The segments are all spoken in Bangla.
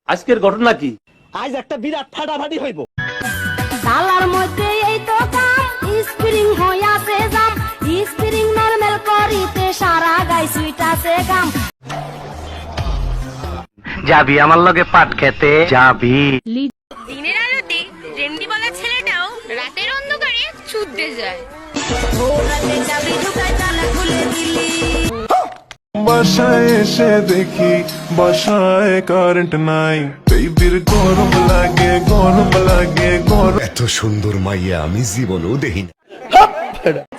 আজকের ঘটনা কি? আজ একটা বিরাট ফাটাফাটি হইব। তালার মধ্যে এই তো কাম স্প্রিং হইয়াছে জাম স্প্রিং নরমাল করিতে সারা গাই সুইট আছে গাম যাবি আমার লগে পাট খেতে যাবি। দিনের আলোতে রেন্ডি বলা ছেলেটাও রাতের অন্ধকারে ছুটতে যায়। বাসায় এসে দেখি বাসায় কারেন্ট নাই, বেবির গরম লাগে গরম লাগে গরম। এত সুন্দর মাইয়া আমি জীবনেও দেখি না।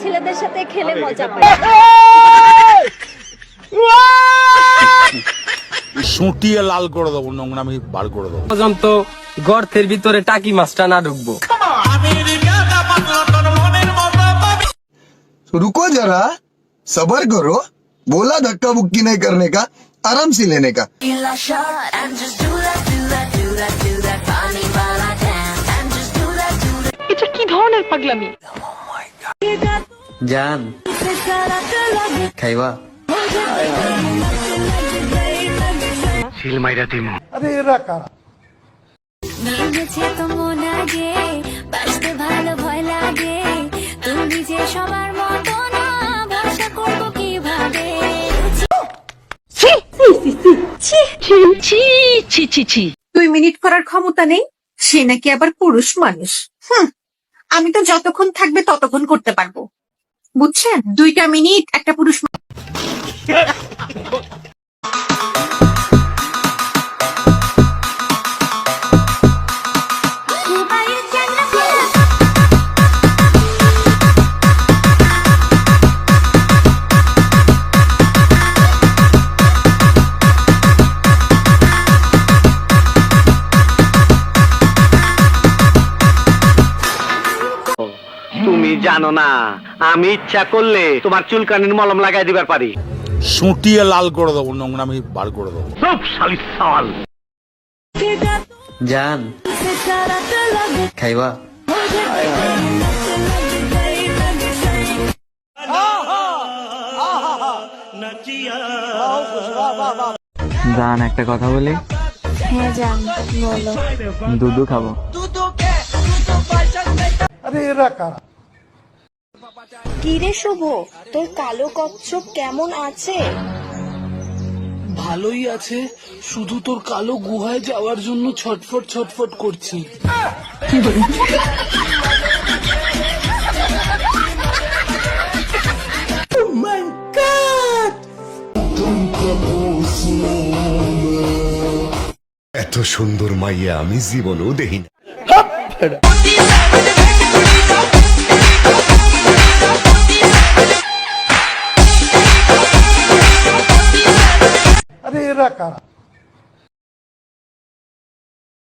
ছেলেদের সাথে খেলে মজা পাই। সুটিয়ে লাল করে দেবো, নোংরা আমি বার করে দেবো। পর্যন্ত গর্তের ভিতরে টাকি মাছটা না ঢুকবো। रुको जरा सबर करो, बोला धक्का बुक्की नहीं करने का, आराम से लेने का। এটা কি ধরনের পাগলামি? জান খাইবা? সিল মাইরা দিমু। ভেঙেছে তো মন আগে বাঁচতে ভালো ভয় লাগে তুমি যে সবার মতো না ভরসা করবো কিভাবে 2 মিনিট করার ক্ষমতা নেই, সে নাকি আবার পুরুষ মানুষ। আমি তো যতক্ষণ থাকবে ততক্ষণ করতে পারবো, বুঝছেন? 2টা মিনিট একটা পুরুষ তুমি জানো না আমি ইচ্ছা করলে তোমার চুলকানির মলম লাগাই দিবার পারি। সুটিয়ে লাল করে দেবো, নোংরা আমি বার করে দেবো। সব শালি সাল। জান খাইবা? জান একটা কথা বলি? হ্যাঁ জান বলো। দুধু খাবো। কিরে শুভ, তোর কালো কচ্ছপ কেমন আছে? ভালোই আছে, শুধু তোর কালো গুহায় যাওয়ার জন্য ছটফট ছটফট করছি। এত সুন্দর মাইয়া আমি জীবনেও দেখি না। আরে এরা কারা?